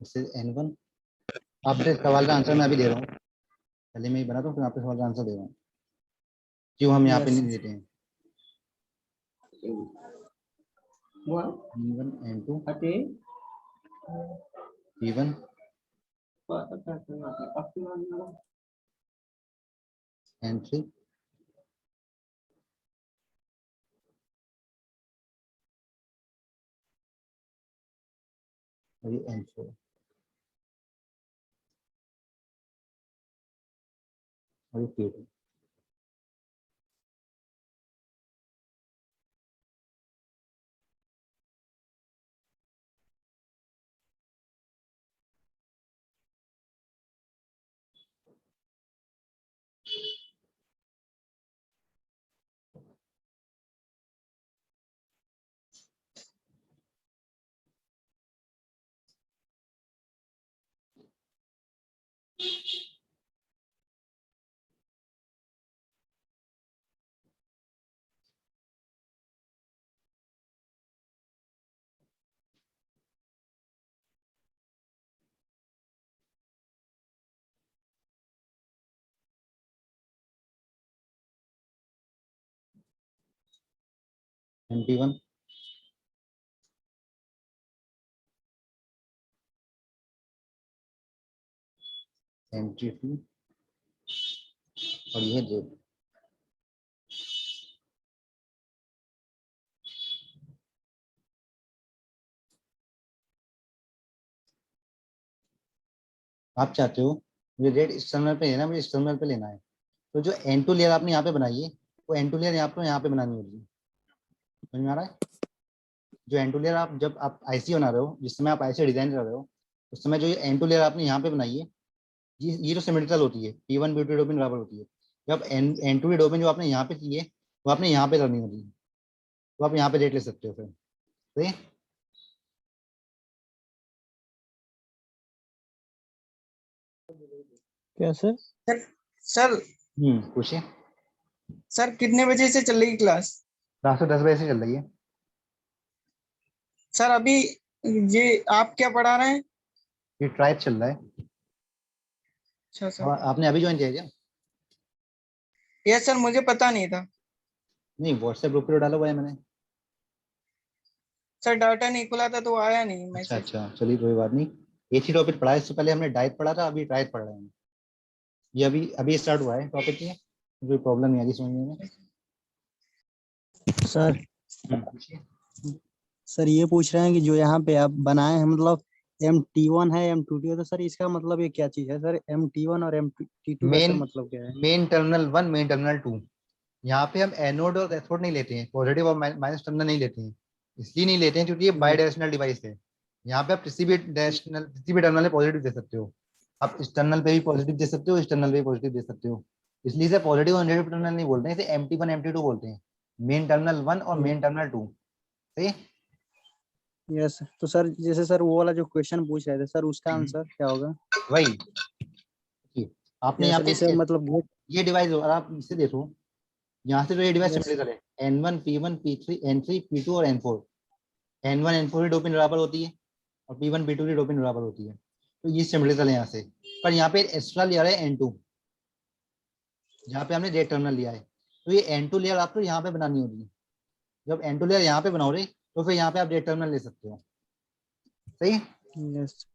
This is N1। आपसे सवाल का आंसर मैं अभी दे रहा हूँ, पहले मैं ही बना दूँ फिर आपके सवाल का आंसर दे रहा हूँ, क्यों हम यहाँ पे Yes. नहीं देते हैं। N1 N2 P1 N3 और ये N4 और ये P2। NP1 NP2 और ये Z। आप चाहते हो मुझे रेड इस टर्मिनल पे लेना, मुझे इस टर्मिनल पे लेना है, तो जो N2 लेयर आपने यहाँ पे बनाई है वो N2 लेयर यहाँ पे बनानी होगी। समझ में आ रहा है? जो N2 लेयर आप जब आप आईसी बना रहे हो, जिस समय आप आईसी डिजाइन कर रहे हो, उस समय जो ये N2 लेयर आपने यहाँ पे बनाई है, ये जो सिमेट्रिकल होती है, P1 P2 डोमेन बराबर होती है। जब N2 की डोमेन जो आपने यहाँ पे की है वो आपने यहाँ पे करनी होती है, तो आप यहाँ पे रेट ले सकते हो फिर। सही? क्या सर? सर पूछिए। सर कितने बजे से चल रही क्लास? रात को 10 बजे से चल रही है। सर अभी ये आप क्या पढ़ा रहे हैं? ये ट्राइब चल रहा है। अच्छा सर। आपने अभी ज्वाइन किया क्या? यस सर, मुझे पता नहीं था। नहीं, व्हाट्सएप ग्रुप पे डाला हुआ है मैंने। सर डाटा नहीं खुला था तो आया नहीं अच्छा मैसेज। अच्छा, चलिए कोई बात नहीं। एक ही टॉपिक पढ़ा है, इससे पहले हमने डाइट पढ़ा था, अभी ट्राइब पढ़ रहे हैं। ये अभी अभी स्टार्ट हुआ है टॉपिक, ये कोई प्रॉब्लम नहीं आ रही समझने में। सर पूछिए। सर ये पूछ रहे हैं कि जो यहाँ पे आप बनाए हैं मतलब MT1 है M2 है, तो सर इसका मतलब ये क्या चीज है सर? MT1 और MT2 का सर मेन मतलब क्या है? Main terminal 1 main terminal 2। यहाँ पे हम एनोड और कैथोड नहीं लेते हैं, पॉजिटिव और माइनस टर्मिनल नहीं लेते हैं। इसलिए नहीं लेते हैं क्योंकि ये बाई डायरेक्शनल डिवाइस है। यहाँ पे आप किसी भी टर्मिनल पे पॉजिटिव दे सकते हो। आप इस टर्मिनल पे भी पॉजिटिव दे सकते हो, इस टर्मिनल पे भी पॉजिटिव दे सकते हो। इसलिए इसे पॉजिटिव और नेगेटिव टर्मिनल नहीं बोलते हैं, इसे MT1 MT2 बोलते हैं। मेन टर्मिनल 1 और मेन टर्मिनल 2। सही। यस, तो सर जैसे सर वो वाला जो क्वेश्चन पूछ रहे थे सर, उसका आंसर क्या होगा? वही कि आपने यस यहाँ सर, पे जैसे मतलब वो। ये डिवाइस हो, और आप इसे देखो, यहाँ से जो ये डिवाइस यस। सिमिलर है N1 P1 P3 N3 P2 और N4। N1 N4 की डोपिन बराबर होती है और P1 P2 की डोपिन बराबर होती है, तो ये सिमिलर है यहाँ से। पर यहाँ पे एक्स्ट्रा लिया है N2, जहाँ पे हमने रेड टर्मिनल लिया है, तो ये N2 लेयर आपको यहाँ पे बनानी होगी। जब N2 लेयर यहाँ पे बनाओगे तो फिर यहाँ पे आप रेड टर्मिनल ले सकते हो। सही। यस।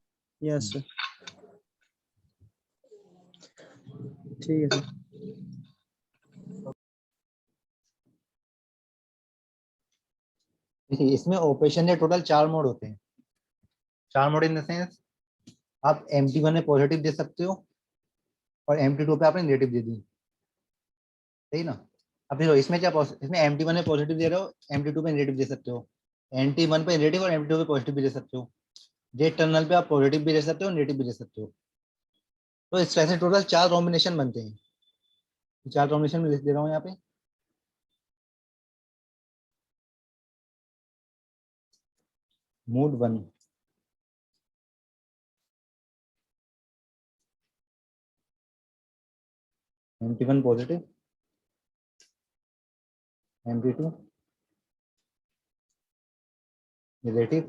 Yes sir. ठीक है सर। देखिए इसमें ऑपरेशन के टोटल 4 मोड होते हैं। 4 मोड इन द सेंस, आप MT1 में पॉजिटिव दे सकते हो और MT2 पे आपने नेगेटिव दे दी। सही ना? अब देखो इसमें क्या इसमें MT1 में पॉजिटिव दे रहे हो, MT2 पे नेगेटिव दे सकते हो। NT1 पे नेगेटिव और MT2 पे पॉजिटिव भी दे सकते हो। जे टर्मिनल पे आप पॉजिटिव भी दे सकते हो, नेगेटिव भी दे सकते हो। तो इस तरह से टोटल 4 कॉम्बिनेशन बनते हैं। 4 कॉम्बिनेशन में लिख दे रहा हूँ यहाँ पे। Mode 1, MT1 positive, MT2 negative,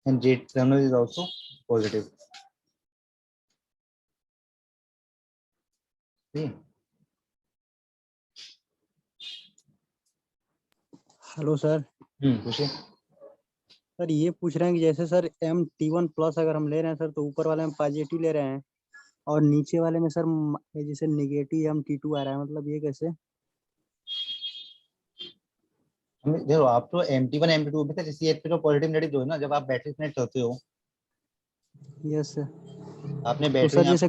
and gate terminal is also positive. See? Hello sir. पूछिए। सर ये पूछ रहे हैं कि जैसे सर M T1 प्लस अगर हम ले रहे हैं सर तो ऊपर वाले में पॉजिटिव ले रहे हैं और नीचे वाले में सर जैसे निगेटिव M T2 आ रहा है, मतलब ये कैसे? देखो आप तो MT1 MT2 में थे, जिस पे तो पॉजिटिव नेगेटिव दो है ना, जब आप बैटरी कनेक्ट करते हो यस सर। आपने तो बैटरी सर यहाँ जैसे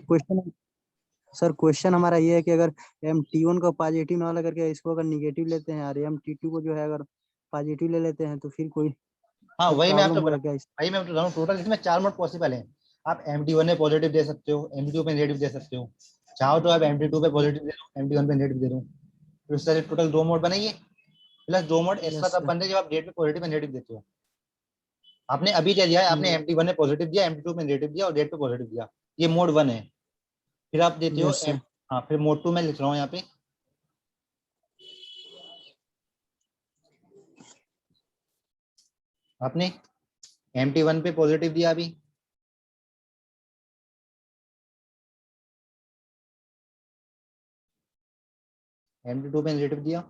क्वेश्चन हमारा ये है कि अगर M T1 को पॉजिटिव ना लेकर के इसको अगर निगेटिव लेते हैं और M T2 को जो है अगर पॉजिटिव ले लेते हैं तो फिर कोई हाँ वही मैं प्रॉब्लम आपको बोला, होगा क्या इस? वही मैं बता रहा हूँ, टोटल इसमें 4 मोड पॉसिबल है। आप MT1 में पॉजिटिव दे सकते हो, MT2 पे नेगेटिव दे सकते हो, चाहो तो आप MT2 पे पॉजिटिव दे दो, MT1 पे नेगेटिव दे दो, तो इस तरह टोटल 2 मोड बनाइए, प्लस 2 मोड एक्स्ट्रा यस तब सर। बनते हैं जब आप डेट पे पॉजिटिव एंड नेगेटिव देते हो। आपने अभी क्या दिया है, आपने MT1 में पॉजिटिव दिया, MT2 में नेगेटिव दिया और डेट पे पॉजिटिव दिया, ये मोड 1 है। फिर आप देते हो यस सर। हाँ फिर मोड 2 में लिख रहा हूँ यहाँ पे, आपने MT1 पे पॉजिटिव दिया अभी, MT2 पे नेगेटिव दिया,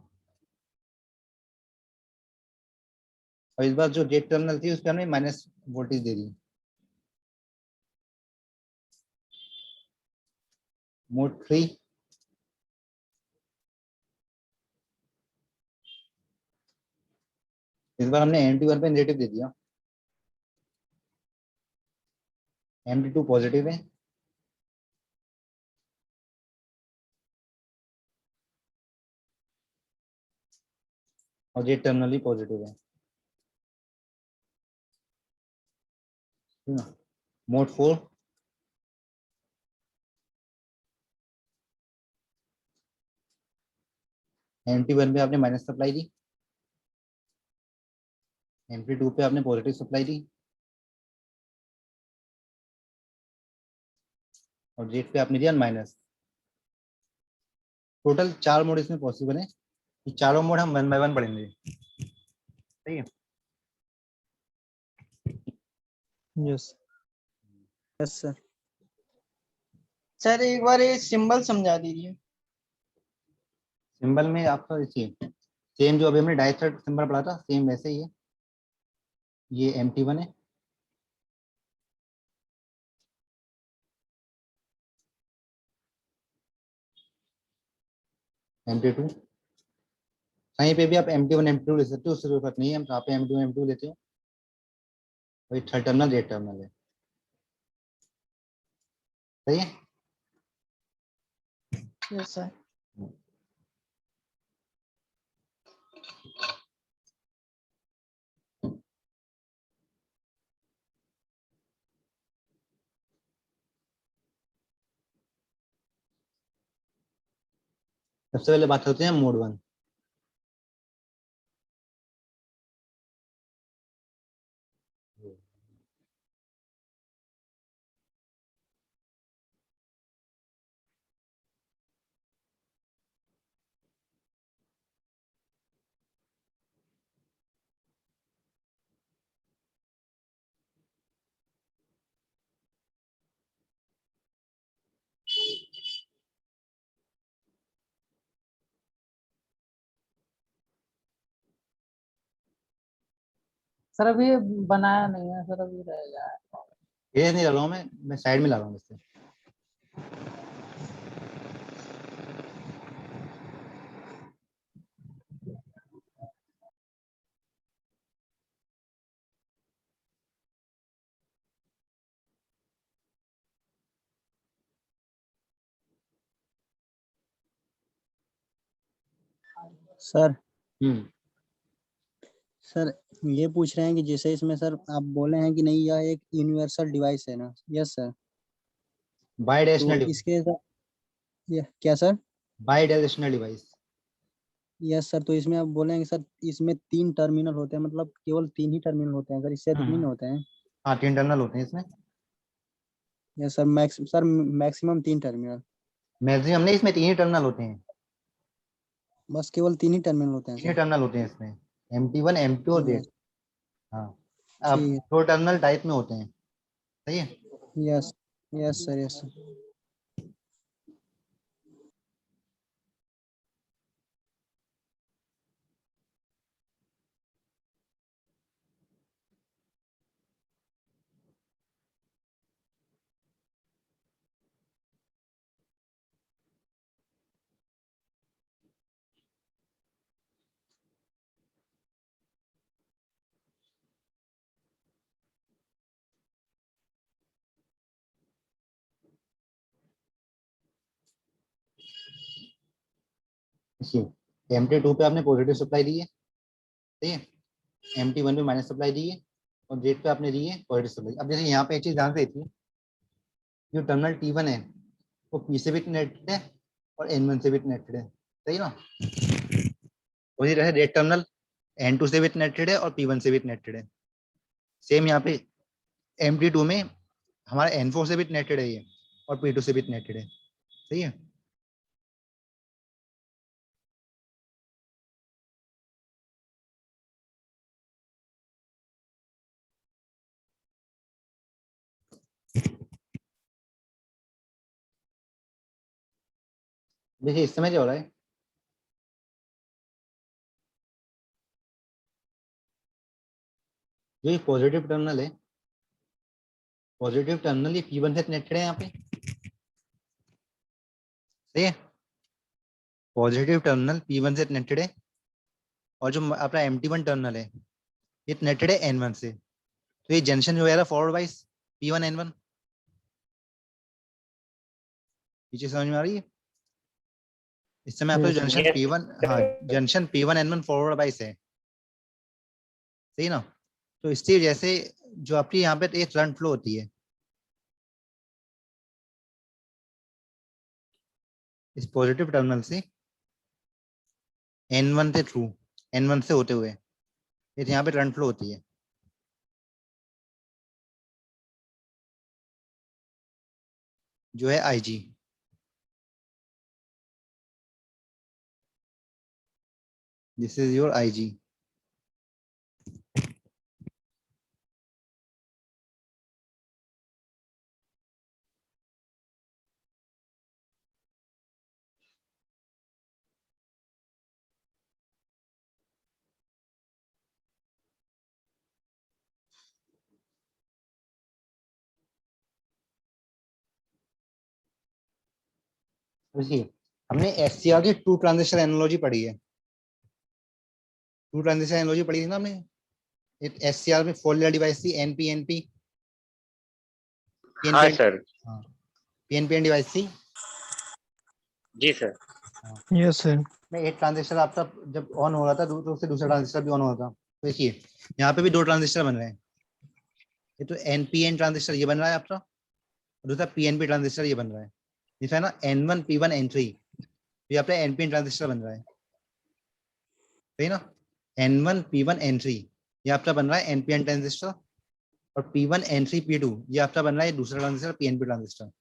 और इस बार जो गेट टर्मिनल थी उस पर हमने माइनस वोल्टेज दे दी। मोड 3, इस बार हमने MT1 पे नेगेटिव दे दिया, MT2 पॉजिटिव है, और गेट टर्मिनल भी पॉजिटिव है। मोड 4, MT1 पे आपने माइनस सप्लाई दी, MT2 पे आपने पॉजिटिव सप्लाई दी, और गेट पे आपने दिया माइनस। टोटल 4 मोड इसमें पॉसिबल है, ये चारों मोड हम 1 बाय 1 पढ़ेंगे, सही है। Yes yes sir. सर एक बार ये सिंबल समझा दीजिए। सिंबल में आपका देखिए सेम जो अभी हमने डाइस्टेट सिंबल पढ़ा था सेम वैसे ही है, ये MT1 है, MT2, कहीं पे भी आप MT1 MT2 ले सकते हो, उससे जरूरत नहीं है, हम यहाँ पे MT1 MT2 लेते हो, वही थर्ड टर्मिनल रेड टर्मिनल है, सही है। Yes sir. सबसे पहले बात करते हैं मोड 1। सर अभी बनाया नहीं है सर, अभी रह गया है। ये नहीं लगा हूँ मैं साइड में लगा हूँ इससे। सर हम्म सर ये पूछ रहे हैं कि जैसे इसमें सर आप बोले हैं कि नहीं यह एक यूनिवर्सल डिवाइस है ना? Yes sir. बाई तो डायरेक्शनल डिवाइस, इसके सर ये क्या sir? By directional device. Yes sir. तो इसमें आप बोले हैं कि सर इसमें 3 टर्मिनल होते हैं, मतलब केवल 3 ही टर्मिनल होते हैं सर, इससे अधिक नहीं होते हैं? हाँ 3 टर्मिनल होते हैं इसमें, yes sir. Maximum 3 terminal? Maximum नहीं, इसमें 3 ही टर्मिनल होते हैं, बस केवल 3 ही टर्मिनल होते हैं 3 ही सर? टर्मिनल होते हैं इसमें, MT1 MT2 और गेट। यस हाँ अब ठीक है। दो टर्मिनल टाइप में होते हैं, सही है। Yes yes sir, yes sir. देखिए MT2 पे आपने पॉजिटिव सप्लाई दी है, सही है। MT1 पे माइनस सप्लाई दी है और गेट पे आपने दी है पॉजिटिव सप्लाई। अब जैसे यहाँ पे एक चीज ध्यान से देखिए, जो टर्मिनल T1 है वो P से भी कनेक्टेड है और N1 से भी कनेक्टेड है, सही ना। वही रहे रेड टर्मिनल N2 से भी कनेक्टेड है और P1 से भी कनेक्टेड है। सेम यहाँ पे MT2 में हमारा N4 से भी कनेक्टेड है ये और P2 से भी कनेक्टेड है, सही है। देखिए इस समय क्या हो रहा है, जो ये पॉजिटिव टर्मिनल है, पॉजिटिव टर्मिनल ये P1 से कनेक्टेड है यहाँ पे, सही है। पॉजिटिव टर्मिनल P1 से कनेक्टेड है और जो अपना MT1 टर्मिनल है ये कनेक्टेड है N1 से। तो ये जंक्शन जो है फॉरवर्ड वाइज P1 N1, पीछे समझ में आ रही है। इस समय आपका Yes, जंक्शन yes, P1, हाँ junction P1 N1 forward wise है, सही ना। तो इससे जैसे जो आपकी यहाँ पे एक करंट फ्लो होती है इस पॉजिटिव टर्मिनल से N1 से थ्रू, N1 से होते हुए ये यहाँ पे करंट फ्लो होती है, जो है IG। This is your IG। देखिए हमने SCR की टू ट्रांजिस्टर एनालॉजी पढ़ी है, टू ट्रांजिस्टर एनालॉजी पढ़ी थी ना हमने। एक SCR में 4 लेयर डिवाइस थी NP-NP, हाँ PNP, सर, हाँ PNP डिवाइस थी। जी सर, यस सर। में एक ट्रांजिस्टर आपका जब ऑन हो रहा था तो उससे दूसरा ट्रांजिस्टर भी ऑन हो रहा था। तो देखिए यहाँ पे भी दो ट्रांजिस्टर बन रहे हैं, ये तो NPN ट्रांजिस्टर ये बन रहा है आपका और दूसरा PNP ट्रांजिस्टर ये बन रहा है, जिसमें ना N1 P1 N3 ये आपका NPN ट्रांजिस्टर बन रहा है, सही ना। N1 P1 N3 ये आपका बन रहा है NPN ट्रांजिस्टर और P1 N3 P2 ये आपका बन रहा है दूसरा transistor PNP transistor.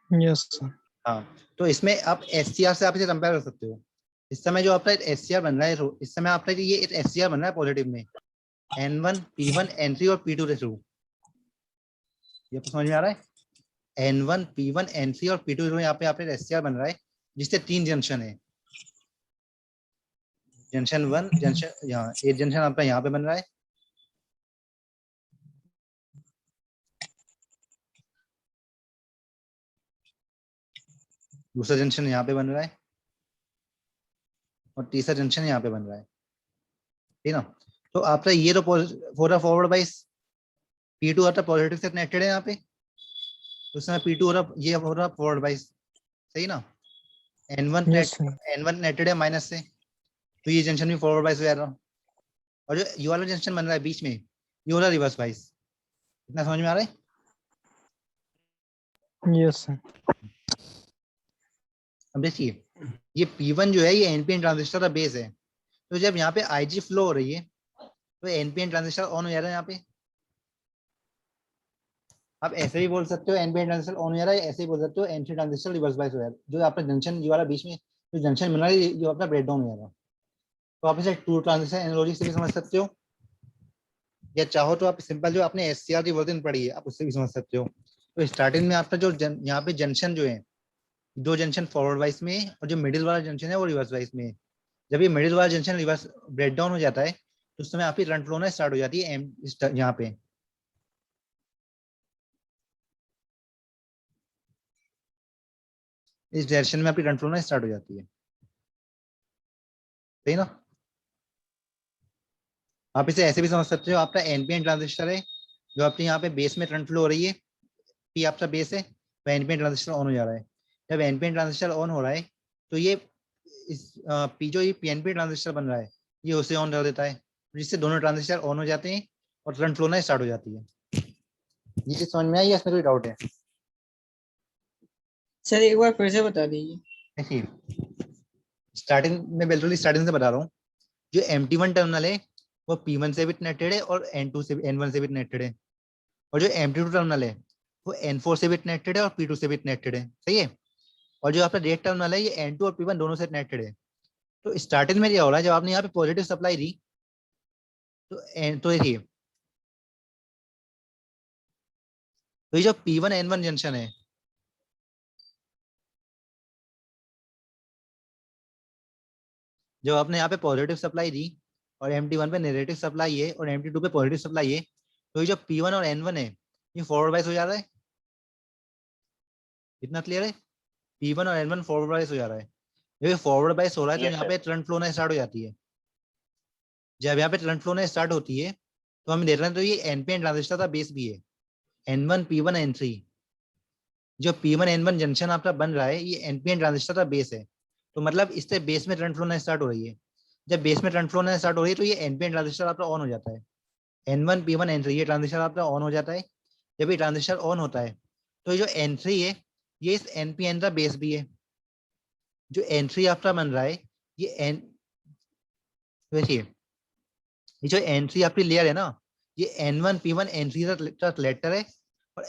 Yes sir. हाँ तो इसमें आप SCR से आप इसे कंपेयर कर सकते हो। इस समय जो आपका SCR बन रहा है, इस समय आपका ये एक SCR बन रहा है पॉजिटिव में N1 P1 N3 और P2 के थ्रू, ये आपको समझ में आ रहा है। N1 P1 N3 और P2 थ्रू यहाँ पे आपने SCR बन रहा है जिससे 3 जंक्शन है। जंक्शन 1 जंक्शन यहाँ एक जंक्शन आपका यहाँ पे बन रहा है, दूसरा जंक्शन यहाँ पे बन रहा है और तीसरा जंक्शन यहाँ पे बन रहा है, ठीक ना। तो आपका ये तो फॉरवर्ड बाइस P2 आता पॉजिटिव से कनेक्टेड है यहाँ पे, तो उस समय P2 हो रहा, ये हो रहा फॉरवर्ड बाइस, सही ना। N1 N1 कनेक्टेड है माइनस से, तो ये जंक्शन भी फॉरवर्ड बाइस हो जा रहा और जो ये वाला जंक्शन बन रहा है बीच में ये हो रहा रिवर्स बाइस। इतना समझ में आ रहा है। Yes sir. अब देखिए ये P1 जो है ये NPN ट्रांजिस्टर का बेस है, तो जब यहाँ पे IG फ्लो हो रही है तो NPN ट्रांजिस्टर ऑन हो जा रहा है यहाँ पे। आप ऐसे भी बोल सकते हो NPN ट्रांजिस्टर ऑन हो जा रहा है, ऐसे ही बोल सकते हो NC ट्रांजिस्टर रिवर्स बाइस हो जा रहा है। जो आपका जंक्शन ये वाला बीच में जो जंक्शन बना है जो अपना ब्रेक डाउन हो जा रहा है। तो आप इसे टू ट्रांजिस्टर एनालॉजी से भी समझ सकते हो या चाहो तो आप सिंपल जो आपने SCR की वर्जन पढ़ी है आप उससे भी समझ सकते हो। तो स्टार्टिंग में आपका जो यहाँ पे जंक्शन जो है, दो जंक्शन फॉरवर्ड वाइज में है और जो मिडिल वाला जंक्शन है वो रिवर्स वाइज में है। जब ये मिडिल वाला जंक्शन रिवर्स ब्रेक डाउन हो जाता है तो उस समय आपकी करंट फ्लो ना स्टार्ट हो जाती है यहाँ पे, इस डायरेक्शन में आपकी करंट फ्लो ना स्टार्ट हो जाती है, सही ना। आप इसे ऐसे भी समझ सकते हो, आपका एनपीएन ट्रांजिस्टर है जो आपके यहाँ पे बेस में करंट फ्लो हो रही है, पी आपका बेस है, तो एनपीएन ट्रांजिस्टर ऑन हो जा रहा है। जब एनपीएन ट्रांजिस्टर ऑन हो रहा है तो ये इस पी जो ये पीएनपी ट्रांजिस्टर बन रहा है ये उसे ऑन कर देता है, जिससे दोनों ट्रांजिस्टर ऑन हो जाते हैं और करंट फ्लो ना स्टार्ट हो जाती है। ये चीज समझ में आई या इसमें कोई डाउट है? सर एक बार फिर से बता दीजिए। देखिए स्टार्टिंग में बिल्कुल स्टार्टिंग से बता रहा हूँ, जो MT1 टर्मिनल है वो P1 से भी कनेक्टेड है और N2 से भी N1 से भी कनेक्टेड है, और जो MT2 टर्मिनल है वो N4 से भी कनेक्टेड है और P2 से भी कनेक्टेड है, सही है। और जो आपका रेट टर्मिनल है ये N2 और P1 दोनों से कनेक्टेड है। तो स्टार्टिंग में क्या हो रहा है, जब आपने यहाँ पे पॉजिटिव सप्लाई दी तो देखिए, तो ये जो P1 N1 जंक्शन है, जब आपने यहाँ पे पॉजिटिव सप्लाई दी और MT1 पे नेगेटिव सप्लाई है और MT2 पे पॉजिटिव सप्लाई है, तो ये जो P1 और N1 है ये फॉरवर्ड बाइस हो जा रहा है। इतना क्लियर है? P1 और N1 फॉरवर्ड बाइस हो जा रहा है। जब ये फॉरवर्ड बाइस हो रहा है तो यस यहाँ सर। पे करंट फ्लो ना स्टार्ट हो जाती है। जब यहाँ पे करंट फ्लो ना स्टार्ट होती है तो हम देख रहे हैं, तो ये एनपीएन ट्रांजिस्टर का बेस भी है, N1 P1 N3। जो P1 N1 जंक्शन आपका बन रहा है ये एनपीएन ट्रांजिस्टर का बेस है, तो मतलब इससे बेस में करंट फ्लो ना स्टार्ट हो रही है। जब बेस में करंट फ्लो ना स्टार्ट हो रही है तो ये एनपीएन ट्रांजिस्टर आपका ऑन हो जाता है, N1 P1 N3 ये ट्रांजिस्टर आपका ऑन हो जाता है। जब ये ट्रांजिस्टर ऑन होता है तो ये जो N3 है ये इस एनपीएन का बेस भी है। जो N3 आपका बन रहा है ये एन देखिए, ये जो N3 आपकी लेयर है ना, ये N1 P1 N3 का कलेक्टर है और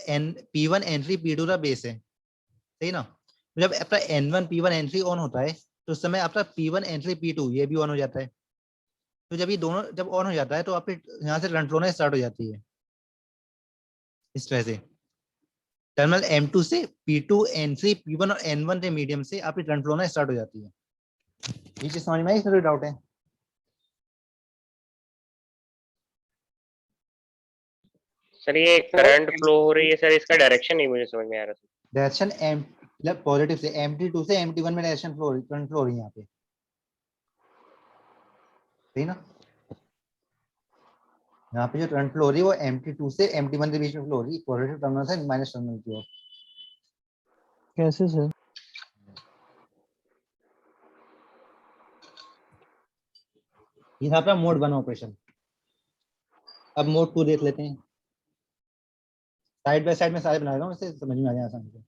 P1 N3 P2 का बेस है, सही ना। तो जब आपका N1 P1 N3 ऑन होता है तो उस समय आपका P1 N3 P2 ये भी ऑन हो जाता है। तो जब ये दोनों जब ऑन हो जाता है तो आपके यहाँ से करंट फ्लो ना स्टार्ट हो जाती है इस तरह से। टर्मिनल M2 से P2 N3 P1 और N1 के मीडियम से आपकी करंट फ्लो ना स्टार्ट हो जाती है। ये चीज समझ में आई, इसमें कोई डाउट है? सर ये करंट फ्लो हो रही है सर, इसका डायरेक्शन नहीं मुझे समझ में आ रहा सर। डायरेक्शन एम मतलब पॉजिटिव से MT2 से MT1 में डायरेक्शन फ्लो करंट फ्लो हो रही है यहाँ पे, सही ना। यहाँ पे जो करंट फ्लो हो रही है वो MT2 से MT1 के बीच में फ्लो हो रही है, पॉजिटिव टर्मिनल से माइनस टर्मिनल की ओर। कैसे सर? ये था आपका मोड 1 ऑपरेशन। अब मोड 2 देख लेते हैं, साइड बाय साइड में सारे बना रहा हूँ इससे समझ में आ जाए आसानी से।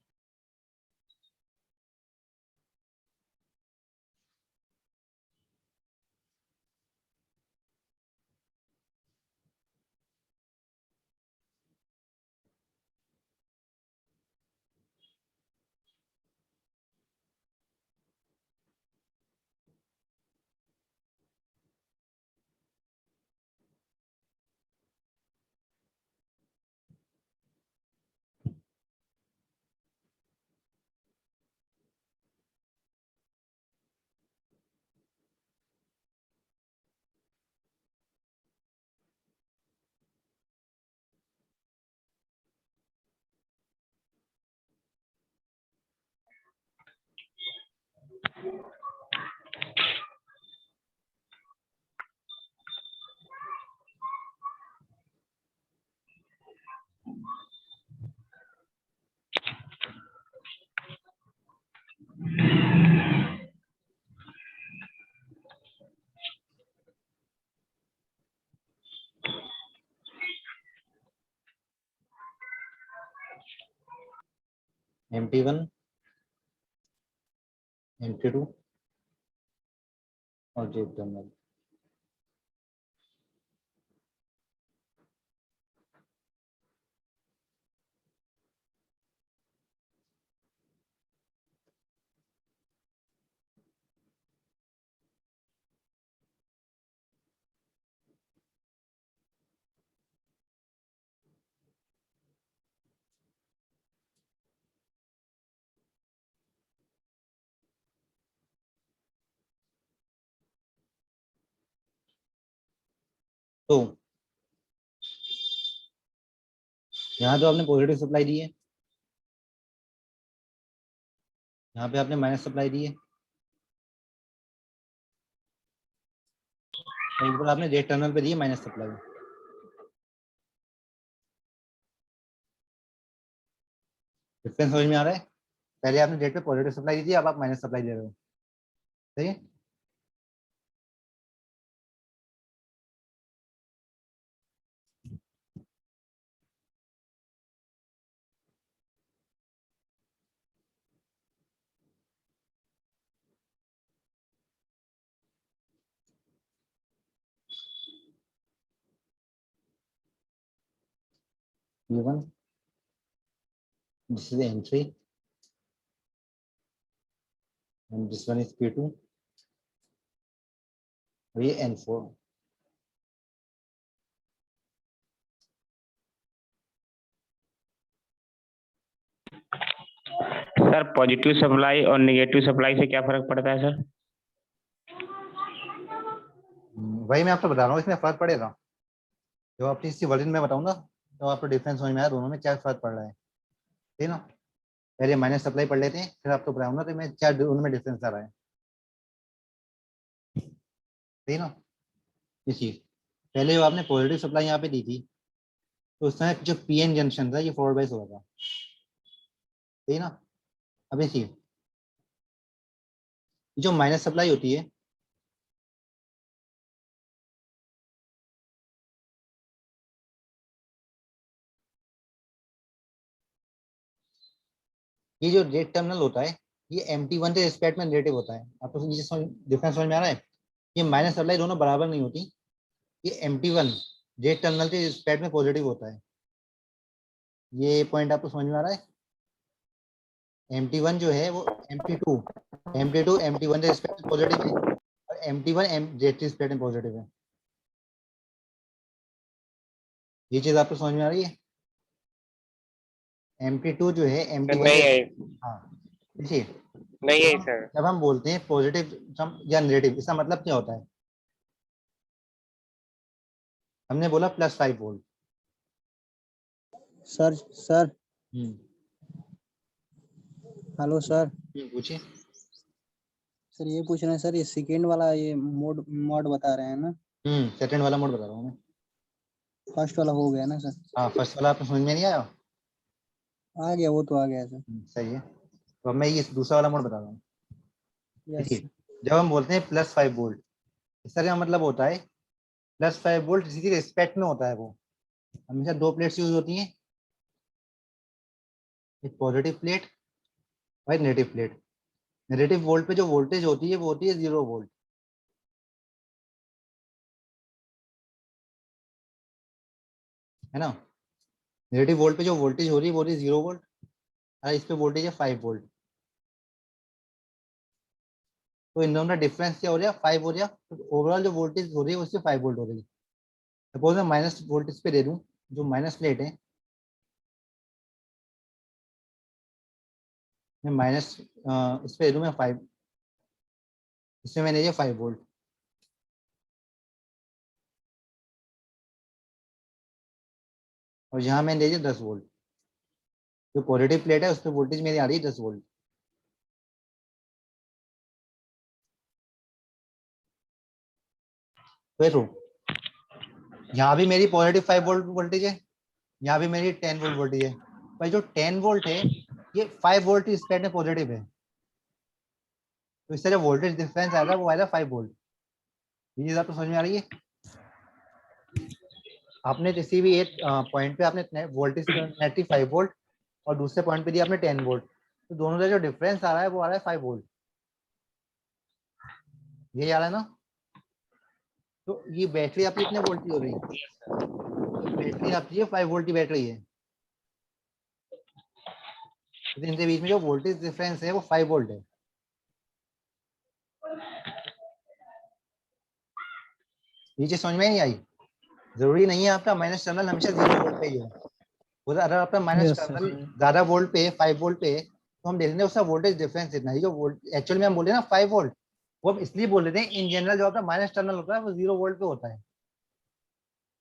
MT1 MT2 और J टर्मिनल। तो यहाँ तो आपने पॉजिटिव सप्लाई दी है, यहाँ पे आपने माइनस सप्लाई दी है, और ऊपर आपने रेड टर्मिनल पे दी है माइनस सप्लाई। डिफरेंस समझ में आ रहा है? पहले आपने रेड पे पॉजिटिव सप्लाई दी थी, अब आप माइनस सप्लाई दे रहे हो, सही है? P1, this is N3 and this one is P2 और ये N4। सर पॉजिटिव सप्लाई और नेगेटिव सप्लाई से क्या फर्क पड़ता है सर? वही मैं आपको बता रहा हूँ, इसमें फर्क पड़ेगा जो आपकी इसी वर्जन में बताऊंगा, तो आपको डिफरेंस समझ में आया दोनों में क्या फर्क पड़ रहा है, ठीक है ना? पहले माइनस सप्लाई पढ़ लेते हैं, फिर आपको बताऊंगा तो मैं क्या दोनों में डिफरेंस आ रहा है, ठीक है ना? इसी पहले जो आपने पॉजिटिव सप्लाई यहाँ पे दी थी, तो उस समय जो पीएन जंक्शन था ये फॉरवर्ड बाइस हुआ था, ठीक है ना? अब इसी जो माइनस सप्लाई होती है, ये जो रेड टर्मिनल होता है ये MT1 के रिस्पेक्ट में नेगेटिव होता है। आपको डिफरेंस समझ में आ रहा है? ये माइनस सप्लाई दोनों बराबर नहीं होती, ये MT1 रेड टर्मिनल के रिस्पेक्ट में पॉजिटिव होता है। ये पॉइंट आपको समझ में आ रहा है? MT1 जो है वो MT2 MT1 के रिस्पेक्ट में पॉजिटिव है और MT1 जेड के रिस्पेक्ट में पॉजिटिव है। ये चीज आपको समझ में आ रही है? MT2 जो है MT1 नहीं है, हाँ देखिए, नहीं है सर। जब हम बोलते हैं पॉजिटिव या नेगेटिव, इसका मतलब क्या होता है? हमने बोला +5 वोल्ट। Sir hello sir. पूछिए। सर ये पूछ रहे हैं सर, ये सेकेंड वाला ये मोड बता रहे हैं ना? सेकंड वाला मोड बता रहा हूँ मैं। फर्स्ट वाला हो गया ना सर? हाँ फर्स्ट वाला आपको समझ में नहीं आया? आ गया, वो तो आ गया सर। सही है, तो अब मैं ये दूसरा वाला मोड बता रहा हूँ। यस। देखिए, जब हम बोलते हैं +5 वोल्ट, इसका क्या मतलब होता है? +5 वोल्ट इसी के रिस्पेक्ट में होता है, वो हमेशा दो प्लेट्स यूज होती हैं, एक पॉजिटिव प्लेट और एक नेगेटिव प्लेट। नेगेटिव वोल्ट पे जो वोल्टेज होती है वो होती है 0 वोल्ट, है ना? नेगेटिव वोल्ट पे जो वोल्टेज हो रही है वो होती है 0 वोल्ट, और इस पे वोल्टेज है 5 वोल्ट। तो इन दोनों का डिफरेंस क्या हो रहा है? 5 हो रहा है। तो ओवरऑल जो वोल्टेज हो रही है उससे 5 वोल्ट हो रही है। सपोज मैं माइनस वोल्टेज पे दे दूं, जो माइनस प्लेट है, मैं माइनस इस पे दे दूं मैं 5, इसमें मैंने ये 5 वोल्ट, और यहाँ मैंने दे दिया 10 वोल्ट। जो पॉजिटिव प्लेट है उस पर वोल्टेज मेरी आ रही है 10 वोल्ट। देखो, यहाँ भी मेरी पॉजिटिव 5 वोल्ट वोल्टेज है, यहाँ भी मेरी 10 वोल्ट वोल्टेज है, पर जो 10 वोल्ट है ये 5 वोल्ट की स्पेड में पॉजिटिव है, तो इससे जो वोल्टेज डिफरेंस आएगा वो आएगा 5 वोल्ट। ये चीज आपको समझ में आ रही है? आपने किसी भी एक पॉइंट पे आपने वोल्टेज नेगेटिव 5 वोल्ट और दूसरे पॉइंट पे दिया आपने 10 वोल्ट, तो दोनों का जो डिफरेंस आ रहा है वो आ रहा है 5 वोल्ट। ये आ रहा है ना? तो ये बैटरी आपकी कितने वोल्ट की हो रही है? बैटरी आपकी 5 वोल्ट की बैटरी है, तो इनके बीच में जो वोल्टेज डिफरेंस है वो 5 वोल्ट है। ये चीज समझ में नहीं आई? जरूरी नहीं है आपका माइनस टर्मिनल हमेशा 0 वोल्ट पे ही हो। अगर आपका माइनस यस टर्मिनल सर। ज्यादा वोल्ट पे 5 वोल्ट पे, तो हम देख लेंगे उसका वोल्टेज डिफरेंस इतना ही। जो वोल्ट एक्चुअली में हम बोल रहे हैं ना 5 वोल्ट, वो हम इसलिए बोल रहे हैं इन जनरल जो आपका माइनस टर्मिनल होता है वो 0 वोल्ट पे होता है।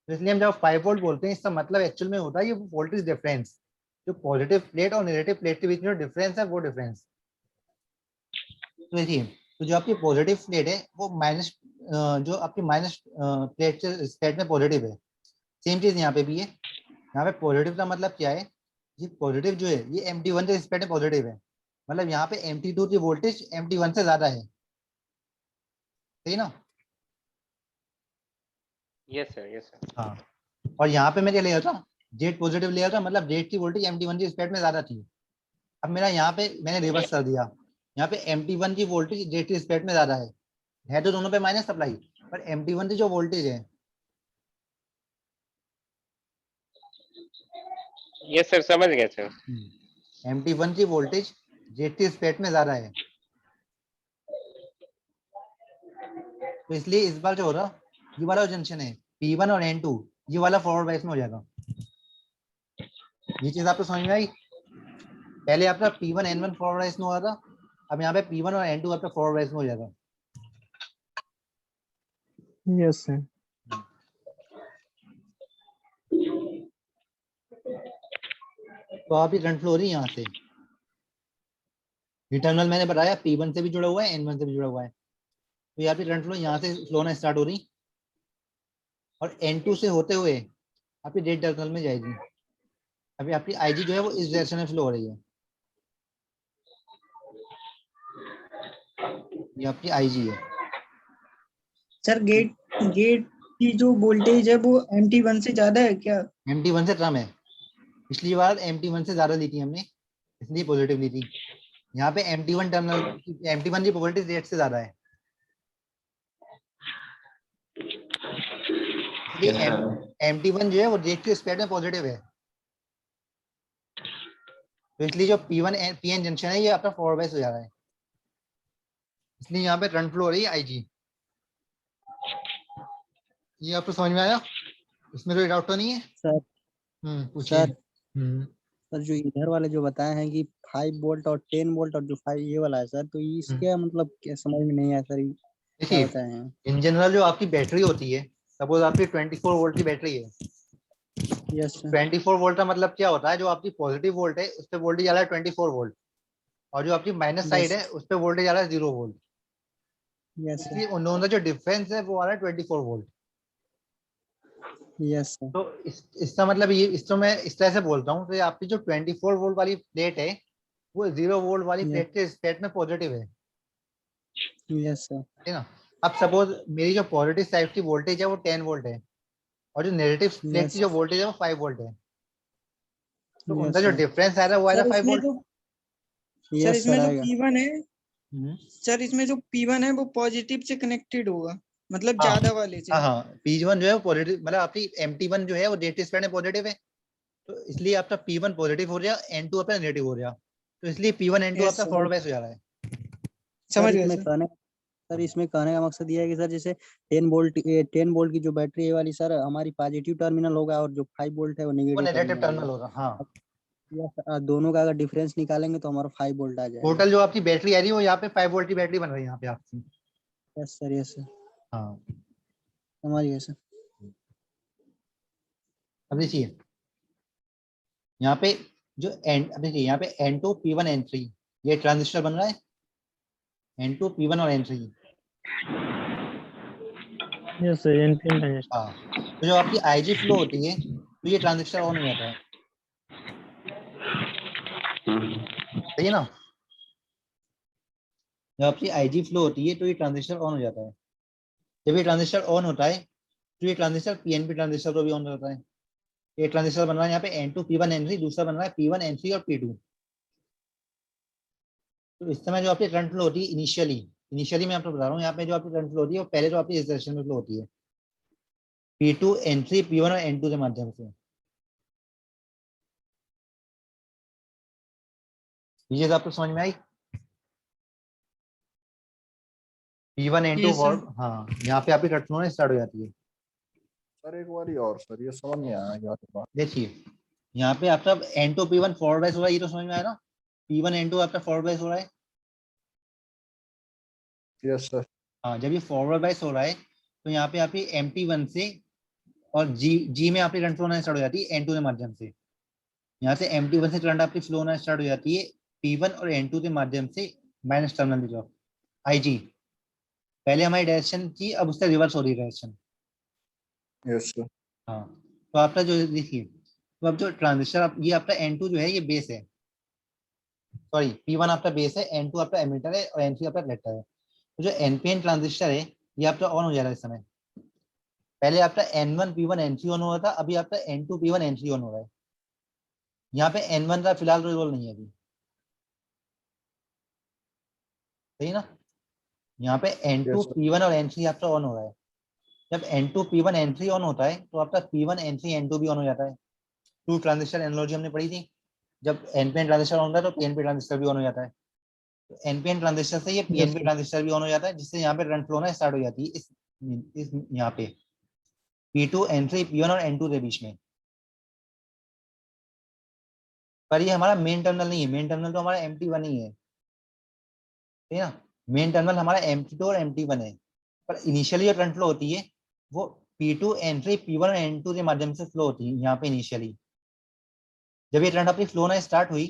तो इसलिए हम जब 5 वोल्ट बोलते हैं इसका मतलब एक्चुअल में होता है ये वोल्टेज डिफरेंस, जो पॉजिटिव प्लेट और नेगेटिव प्लेट के बीच में जो डिफरेंस है वो डिफरेंस। तो देखिए, तो जो आपकी पॉजिटिव प्लेट है वो माइनस, जो आपकी माइनस प्लेट से स्टेट में पॉजिटिव है, सेम चीज यहाँ पे भी है। यहाँ पे पॉजिटिव का मतलब क्या है, ये पॉजिटिव जो है ये MT1 से स्टेट में पॉजिटिव है, मतलब यहाँ पे MT2 की वोल्टेज MT1 से ज्यादा है, सही ना? Yes sir, yes sir. हाँ, और यहाँ पे मैं क्या ले रहा था, जेड पॉजिटिव ले रहा था, मतलब जेड की वोल्टेज MT1 की स्टेट में ज्यादा थी। अब मेरा यहाँ पे मैंने रिवर्स कर दिया, यहाँ पे MT1 की वोल्टेज जेड की स्टेट में ज्यादा है तो दोनों पे माइनस सप्लाई, पर MT1 की जो वोल्टेज है, यस सर, समझ गए सर। MT1 की वोल्टेज जेड की स्टेट में ज्यादा है, तो इसलिए इस बार जो हो रहा, ये वाला जंक्शन है P1 और N2, ये वाला फॉरवर्ड बायस में हो जाएगा। ये चीज आपको समझ में आई? पहले आपका P1 N1 फॉरवर्ड बायस में हुआ था, अब यहाँ पे P1 और N2 आपका फॉरवर्ड बायस में हो जाएगा। Yes sir. तो आप ये करंट फ्लो हो रही है यहाँ से, ये टर्मिनल मैंने बताया P1 से भी जुड़ा हुआ है, N1 से भी जुड़ा हुआ है, तो यहाँ पे करंट फ्लो यहाँ से फ्लो होना स्टार्ट हो रही, और N2 से होते हुए आपकी डेड टर्मिनल में जाएगी। अभी आपकी IG जो है वो इस डायरेक्शन में फ्लो हो रही है, ये आपकी IG है। सर गेट गेट की जो वोल्टेज है वो MT1 से ज्यादा है क्या? MT1 से कम है, पिछली बार MT1 से ज्यादा ली थी हमने, इसलिए पॉजिटिव ली थी। यहाँ पे MT1 टर्मिनल, MT1 की वोल्टेज जेड से ज्यादा है, इसलिए MT1 जो है वो जेड के स्पेड में पॉजिटिव है, तो इसलिए जो P1 PN जंक्शन है ये आपका फॉरवर्ड बायस हो जा रहा है, इसलिए यहाँ पे करंट फ्लो हो रही है IG। ये आपको समझ में आया? इसमें कोई डाउट तो नहीं है? सर पूछिए। सर सर जो इधर वाले जो बताए हैं कि 5 वोल्ट और 10 वोल्ट और जो 5 ये वाला है सर, तो इसके मतलब क्या समझ में नहीं आया सर, ये क्या देखिए, बताए हैं? इन जनरल जो आपकी बैटरी होती है, सपोज आपकी 24 वोल्ट की बैटरी है, यस सर। 24 वोल्ट का मतलब क्या होता है, जो आपकी पॉजिटिव वोल्ट है उस पे वोल्टेज आ रहा है 24 वोल्ट, और जो आपकी माइनस साइड है उस पे वोल्टेज आ रहा है 0 वोल्ट, यस सर। इसलिए उन दोनों का जो डिफरेंस है वो आ रहा है 24 वोल्ट। Yes sir. तो इसका मतलब ये, इसको मैं इस तरह से बोलता हूँ, तो ये आपकी जो 24 वोल्ट वाली प्लेट है वो 0 वोल्ट वाली प्लेट के स्टेट में पॉजिटिव है, यस सर। है ना? अब सपोज मेरी जो पॉजिटिव साइड की वोल्टेज है वो 10 वोल्ट है, और जो नेगेटिव प्लेट की जो वोल्टेज है वो 5 वोल्ट है, तो उनका जो डिफरेंस आ रहा है वो आएगा सर 5 इसमें वोल्ट। जो सर यस इसमें सर जो आएगा। P1 है, सर इसमें जो P1 है वो पॉजिटिव से कनेक्टेड होगा, मतलब हाँ ज्यादा वाले से। हाँ हाँ, P1 जो है वो पॉजिटिव, मतलब आपकी MT1 जो है वो नेगेटिव स्पेड में पॉजिटिव है, तो इसलिए आपका P1 पॉजिटिव हो गया, N2 आपका नेगेटिव हो गया, तो इसलिए P1 N2 यस आपका सर, फॉरवर्ड बायस हो जा रहा है। समझ सर गए इसमें सर। कहने सर इसमें कहने का मकसद ये है कि सर जैसे 10 वोल्ट की जो बैटरी है वाली सर हमारी पॉजिटिव टर्मिनल होगा, और जो 5 वोल्ट है वो वो नेगेटिव नेगेटिव टर्मिनल टर्मिनल होगा। होगा, हाँ। यस सर, दोनों का अगर डिफरेंस निकालेंगे तो हमारा 5 वोल्ट आ जाएगा। टोटल जो आपकी बैटरी आ रही है वो यहाँ पे 5 वोल्ट की बैटरी बन रही है यहाँ पे आपकी। Yes sir. यस सर, हाँ, समझ गए सर। अब देखिए यहाँ पे जो एन, अब देखिए यहाँ पे N2 P1 N3 ये ट्रांजिस्टर बन रहा है, N2 P1 और N3। Yes sir, NPN transistor. हाँ, तो जो आपकी IG फ्लो होती है तो ये ट्रांजिस्टर ऑन हो जाता है, सही है ना? जब आपकी IG फ्लो होती है तो ये ट्रांजिस्टर ऑन हो जाता है, जब ये ट्रांजिस्टर ऑन होता है तो ये ट्रांजिस्टर PNP ट्रांजिस्टर को भी ऑन होता है। ये ट्रांजिस्टर बन रहा है यहाँ पे N2 P1 N3, दूसरा बन रहा है P1 N3 और P2। तो इस समय जो आपकी करंट फ्लो होती है इनिशियली, इनिशियली मैं आपको बता रहा हूँ, यहाँ पे जो आपकी करंट फ्लो होती है वो पहले जो आपकी इस डायरेक्शन में फ्लो होती है, P2 N3 P1 और N2 के माध्यम से। ये चीज आपको समझ में आई? P1 N2 yes sir. हाँ, यहाँ पे आपकी करंट फ्लो स्टार्ट हो जाती है। सर एक बार और सर, ये समझ नहीं आया क्या बात। देखिए यहाँ पे आपका N2 P1 फॉरवर्ड बायस हो रहा है, ये तो समझ में आया ना? P1 N2 आपका फॉरवर्ड बायस हो रहा है। Yes sir. हाँ, जब ये फॉरवर्ड बायस हो रहा है तो यहाँ पे आपकी MT1 से और जी में आपकी करंट फ्लो होना स्टार्ट हो जाती है N2 के माध्यम से। यहाँ से MT1 से करंट आपकी फ्लो होना स्टार्ट हो जाती है P1 और N2 के माध्यम से माइनस टर्मिनल की तरफ IG। पहले हमारी डायरेक्शन थी, अब उससे रिवर्स हो रही है डायरेक्शन। Yes sir. हाँ, तो आपका जो देखिए, तो अब जो ट्रांजिस्टर ये आपका N2 जो है ये बेस है, सॉरी P1 आपका बेस है, N2 आपका एमिटर है और N3 आपका कलेक्टर है। तो जो NPN ट्रांजिस्टर है ये आपका ऑन हो जा रहा है इस समय। पहले आपका N1 P1 N3 ऑन हो रहा था, अभी आपका N2 P1 N3 ऑन हो रहा है। यहाँ पे N1 का फिलहाल कोई रोल नहीं है अभी, सही ना। यहाँ पे N2 यस सर। P1 और N3 आपका ऑन हो रहा है। जब N2 P1 N3 ऑन होता है तो आपका P1 N3 N2 भी ऑन हो जाता है। टू ट्रांजिस्टर एनालॉजी हमने पढ़ी थी, जब NPN ट्रांजिस्टर ऑन होता है तो PNP ट्रांजिस्टर भी ऑन हो जाता है। तो NPN ट्रांजिस्टर से ये यस PNP सर। ट्रांजिस्टर भी ऑन हो जाता है, जिससे यहाँ पे करंट फ्लो होना स्टार्ट हो जाती है इस यहाँ पे P2 N3 P1 और N2 के बीच में। पर ये हमारा मेन टर्मिनल नहीं है, मेन टर्मिनल तो हमारा MT1 ही है, ठीक है ना। मेन टर्मिनल हमारा MT2 और MT1 है, पर इनिशियली जो करंट फ्लो होती है वो P2 N3 P1 और N2 के माध्यम से फ्लो होती है यहाँ पे इनिशियली। जब ये करंट अपनी फ्लो होना स्टार्ट हुई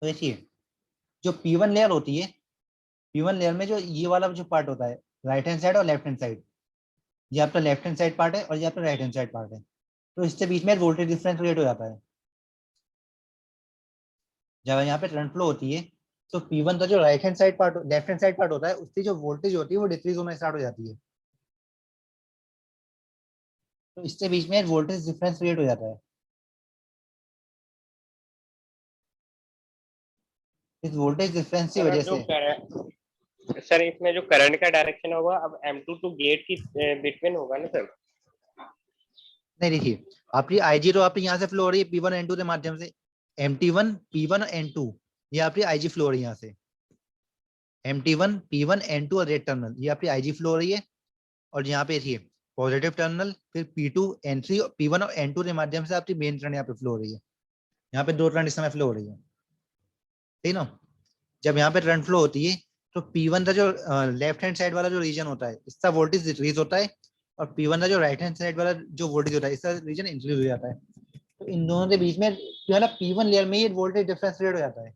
तो देखिए, जो P1 लेयर होती है, P1 लेयर में जो ये वाला जो पार्ट होता है, राइट हैंड साइड और लेफ्ट हैंड साइड, ये आपका लेफ्ट हैंड साइड पार्ट है और ये आपका राइट हैंड साइड पार्ट है। तो इसके बीच में वोल्टेज डिफरेंस क्रिएट हो जाता है। जब यहाँ पे करंट फ्लो होती है तो P1 का जो right hand side part left hand side part होता है, उसकी जो वोल्टेज होती है वो डिक्रीज होना स्टार्ट हो जाती है। तो इसके बीच में वोल्टेज डिफरेंस क्रिएट हो जाता है। इस वोल्टेज डिफरेंस की सर वजह जो से सर इसमें जो करंट का डायरेक्शन होगा अब M2 टू गेट की बिटवीन होगा ना सर। नहीं, देखिए आपकी IG तो आपकी यहाँ से फ्लो हो रही है P1 N2 के माध्यम से, MT1 P1 N2 ये आपकी IG फ्लो हो रही है यहाँ से। MT1 P1 N2 और रेड टर्मिनल ये आपकी IG फ्लो हो रही है। और यहाँ पे देखिए पॉजिटिव टर्मिनल, फिर P2 N3 P1 और N2 के माध्यम से आपकी मेन करंट यहाँ पे फ्लो हो रही है। यहाँ पे दो करंट इस समय फ्लो हो रही है, ठीक ना। जब यहाँ पे करंट फ्लो होती है तो P1 का जो लेफ्ट हैंड साइड वाला जो रीजन होता है इसका वोल्टेज डिक्रीज होता है, और P1 का जो राइट हैंड साइड वाला जो वोल्टेज होता है इसका रीजन इंक्रीज हो जाता है। तो इन दोनों के बीच में जो है ना P1 लेयर में ये वोल्टेज डिफरेंस क्रिएट हो जाता है,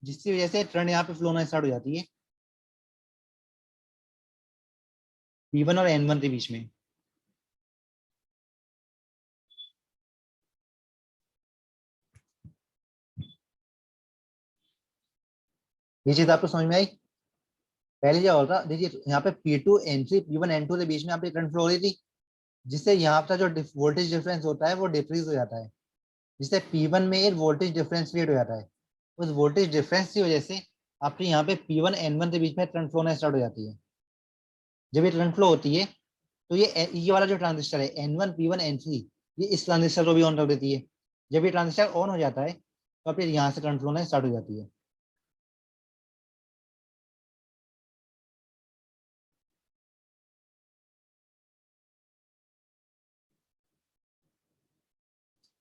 जिसकी वजह से करंट यहाँ पे फ्लो होना स्टार्ट हो जाती है P1 और N1 के बीच में। ये चीज आपको समझ में आई। पहले क्या होता, देखिए यहाँ पे P2 N3 P1 N2 के बीच में आपकी करंट फ्लो हो रही थी, जिससे यहाँ का जो वोल्टेज डिफरेंस होता है वो डिक्रीज हो जाता है, जिससे P1 में एक वोल्टेज डिफरेंस क्रिएट हो जाता है। उस वोल्टेज डिफरेंस की वजह से आपके यहाँ पे P1 N1 के बीच में करंट फ्लो होना स्टार्ट हो जाती है। जब ये करंट फ्लो होती है तो ये वाला जो ट्रांजिस्टर है N1 P1 N3 ये इस ट्रांजिस्टर को भी ऑन कर देती है। जब ये ट्रांजिस्टर ऑन हो जाता है तो फिर यहाँ से करंट फ्लो होना स्टार्ट हो जाती है।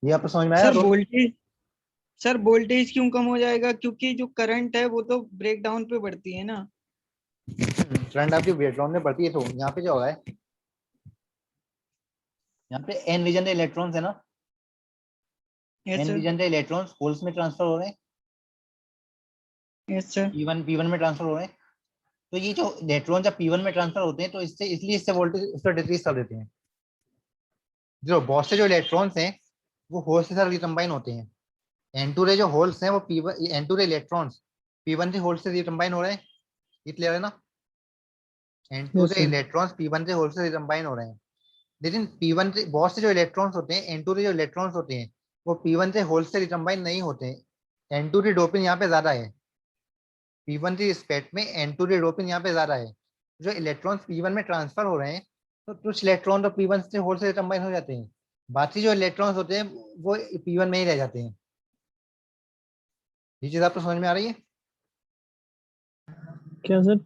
ये आपको समझ में आया? सर वोल्टेज क्यों कम हो जाएगा? क्योंकि जो करंट है वो तो ब्रेक डाउन पे बढ़ती है ना। करंट आपकी ब्रेकडाउन में बढ़ती है तो यहाँ पे क्या हो रहा है, यहाँ पे N रीजन के इलेक्ट्रॉन्स है ना, यस N सर। रीजन के इलेक्ट्रॉन्स होल्स में ट्रांसफर हो रहे हैं, यस सर। P1 में ट्रांसफर हो रहे हैं। तो ये जो इलेक्ट्रॉन जब P1 में ट्रांसफर होते हैं तो इससे वोल्टेज इसको डिक्रीज कर देते हैं। जो बहुत से जो इलेक्ट्रॉन्स हैं वो होल्स के साथ रिकम्बाइन होते हैं। N2 के जो होल्स हैं वो P1 N2 के इलेक्ट्रॉन्स P1 के होल्स से रिकम्बाइन हो रहे हैं, ये क्लियर है ना। N2 यस के सर। इलेक्ट्रॉन्स P1 के होल्स से रिकम्बाइन हो रहे हैं, लेकिन P1 के बहुत से जो इलेक्ट्रॉन्स होते हैं, N2 के जो इलेक्ट्रॉन्स होते हैं वो P1 के होल्स से रिकम्बाइन नहीं होते हैं। N2 की डोपिंग यहाँ पे ज्यादा है, P1 की रिस्पेक्ट में N2 की डोपिंग यहाँ पे ज्यादा है। जो इलेक्ट्रॉन्स P1 में ट्रांसफर हो रहे हैं तो कुछ इलेक्ट्रॉन तो P1 से होल से कंबाइन हो जाते हैं, बाकी जो इलेक्ट्रॉन्स होते हैं वो P1 में ही रह जाते हैं। ये चीज आपको समझ में आ रही है? क्या सर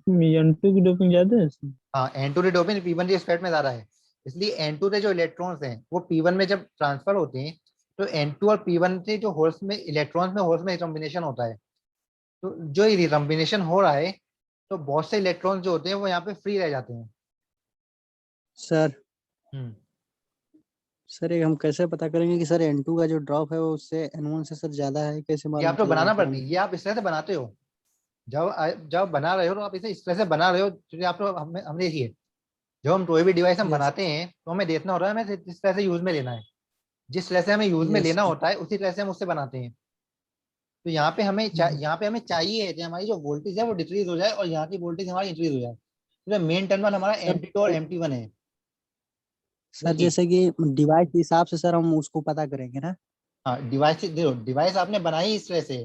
N2 की डोपिंग ज्यादा है इसमें? हाँ, N2 की डोपिंग P1 की रिस्पेक्ट में ज्यादा है, इसलिए N2 के जो इलेक्ट्रॉन्स हैं वो P1 में जब ट्रांसफर होते हैं तो N2 और P1 के जो होल्स में इलेक्ट्रॉन्स में होल्स में रिकम्बिनेशन होता है। तो जो ये रिकम्बिनेशन हो रहा है तो बहुत से इलेक्ट्रॉन्स जो होते हैं वो यहाँ पे फ्री रह जाते हैं। सर हम्म, सर ये हम कैसे पता करेंगे कि सर N2 का जो ड्रॉप है वो उससे N1 से सर ज्यादा है, कैसे ये मालूम आपको चलेगा बनाना सर पड़ती हमें? है, ये आप इस तरह से बनाते हो। जब बना रहे हो तो आप इसे इस तरह से बना रहे हो, क्योंकि आप तो हमने देखिए, जब हम कोई भी डिवाइस हम यस बनाते हैं तो हमें देखना होता है हमें जिस तरह से यूज में लेना है, जिस तरह से हमें यूज में यस लेना होता है उसी तरह से हम उससे बनाते हैं। तो यहाँ पे हमें चाहिए कि हमारी जो वोल्टेज है वो डिक्रीज हो जाए और यहाँ की वोल्टेज हमारी इंक्रीज हो जाए। तो मेन टर्मिनल हमारा सर। MT2 और MT1 है। सर देखिए, जैसे कि डिवाइस के हिसाब से सर हम उसको पता करेंगे ना? हाँ डिवाइस देखो, डिवाइस आपने बनाई इस तरह से,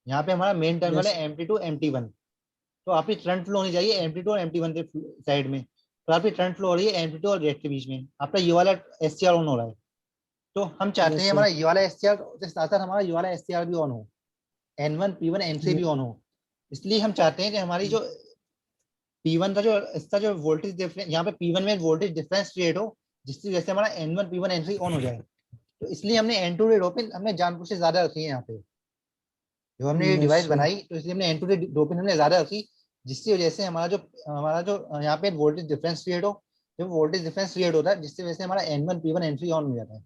यहाँ पे हमारा मेन टर्मिनल यस है MT2 MT1। तो आपकी करंट फ्लो होनी चाहिए MT2 और MT1 के साइड में, तो आपकी करंट फ्लो हो रही है MT2 और गेट के बीच में, आपका ये वाला SCR ऑन हो रहा है। तो हम चाहते हैं यस सर। हमारा ये वाला SCR के साथ साथ हमारा ये वाला SCR भी ऑन हो, N1 P1 N3 भी ऑन हो। इसलिए हम चाहते हैं कि हमारी जो P1 का जो इसका जो वोल्टेज डिफरेंस, यहाँ पे P1 में वोल्टेज डिफरेंस क्रिएट हो, जिसकी वजह से हमारा N1 P1 N3 ऑन हो जाए। तो इसलिए हमने N2 डी डोपिन हमने जानबूझ से ज्यादा रखी है यहाँ पे। जो हमने ये यस डिवाइस सर। बनाई तो इसलिए हमने N2 डी डोपिन हमने ज्यादा रखी, जिसकी वजह से हमारा जो यहाँ पे वोल्टेज डिफरेंस क्रिएट हो। जब वोल्टेज डिफरेंस क्रिएट होता है जिसकी वजह से हमारा N1 P1 N3 ऑन हो जाता है।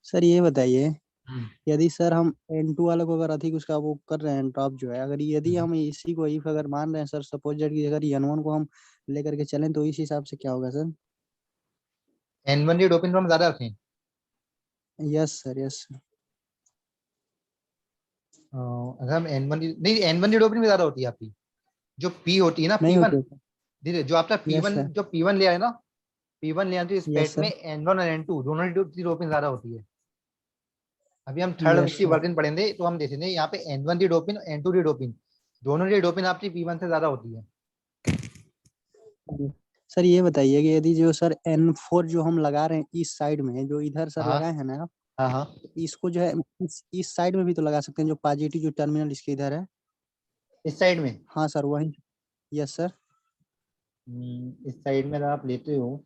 सर ये बताइए, हम्म, यदि सर हम N2 वाले को अगर अधिक उसका वो कर रहे हैं ड्रॉप जो है, अगर यदि हम्म। हम इसी को इफ अगर मान रहे हैं सर, सपोज दैट कि अगर N1 को हम लेकर के चलें तो इस हिसाब से क्या होगा सर? N1 डी डोपिन को हम ज्यादा रखें। Yes sir yes sir. अगर हम N1 नहीं, N1 डी डोपिन भी ज्यादा होती है आपकी, जो P होती है ना नहीं P1। होते सर। धीरे जो आपका यस P1 सर। जो P1 लिया है ना, P1 लिया तो इस यस पेट में सर। N1 और N2 दोनों डी डोपिन ज्यादा होती है। अभी हम थर्ड यस इसकी सर। वर्जन पढ़ेंगे तो हम देखेंगे यहाँ पे N1 डी डोपिन N2 डी डोपिन दोनों डी डोपिन आपकी P1 से ज्यादा होती है। सर ये बताइए कि यदि जो सर N4 जो हम लगा रहे हैं इस साइड में, जो इधर सर हाँ लगाए हैं ना, हाँ हाँ। तो इसको जो है इस साइड में भी तो लगा सकते हैं, जो पॉजिटिव जो टर्मिनल इसके इधर है। इस साइड में, हाँ सर वही। Yes sir. इस साइड में अगर आप लेते हो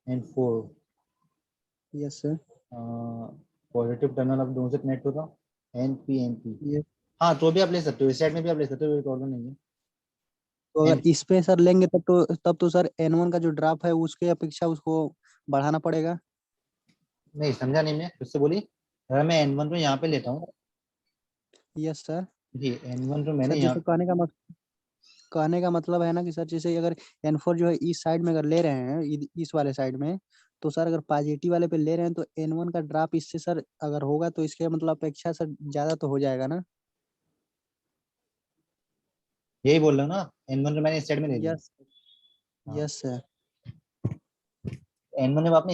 N4, yes sir. Positive terminal आप दोनों से कनेक्ट होता NP। ये हाँ तो भी आप ले सकते हो, इस साइड में भी आप ले सकते हो, कोई प्रॉब्लम नहीं है। तो अगर N इस पे सर लेंगे तब तो सर N1 का जो ड्रॉप है उसके अपेक्षा उसको बढ़ाना पड़ेगा। नहीं समझा नहीं मैं, फिर से बोली। अगर मैं N1 को यहाँ पे लेता हूँ, यस सर। जी N1 को मैंने सर यहाँ, जैसे कहने का मतलब है ना कि सर जैसे अगर N4 जो है इस साइड में अगर ले रहे हैं इस वाले साइड में, तो सर अगर पॉजिटिव वाले पे ले रहे हैं तो N1 का ड्रॉप इससे सर अगर होगा तो इसके मतलब अपेक्षा सर ज्यादा तो हो जाएगा ना? यही बोल रहा हूँ ना, N1 को मैंने इस साइड में ले लिया। यस। हाँ, यस सर। N1 जब आपने